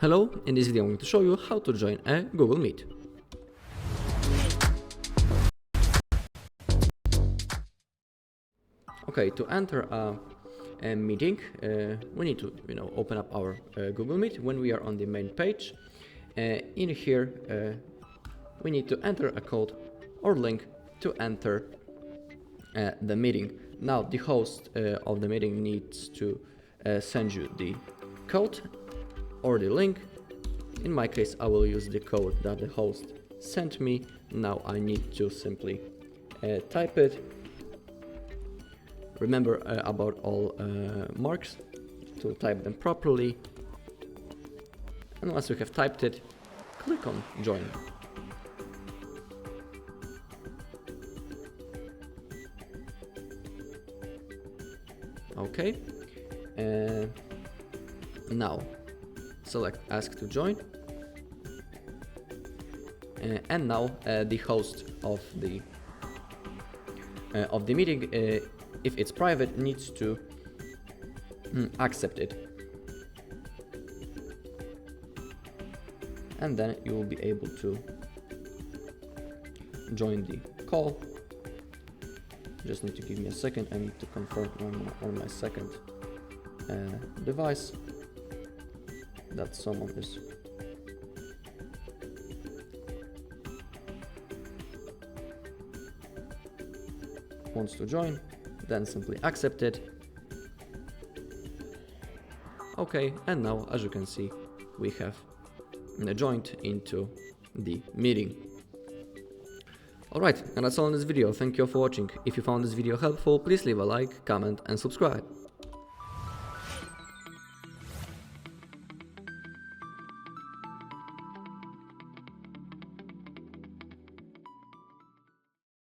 Hello, in this video I'm going to show you how to join a Google Meet. Okay, to enter a meeting, we need to open up our Google Meet. When we are on the main page, in here we need to enter a code or link to enter the meeting. Now the host of the meeting needs to send you the code or the link. In my case, I will use the code that the host sent me. Now I need to simply type it. Remember about all marks to type them properly. And once you have typed it, click on join. Okay. Now select ask to join. And now the host of the meeting, if it's private, needs to accept it. And then you will be able to join the call. Just need to give me a second. I need to confirm on my second device that someone is wants to join, then simply accept it. Okay, and now as you can see, we have joined into the meeting. Alright, and that's all in this video. Thank you all for watching. If you found this video helpful, please leave a like, comment and subscribe.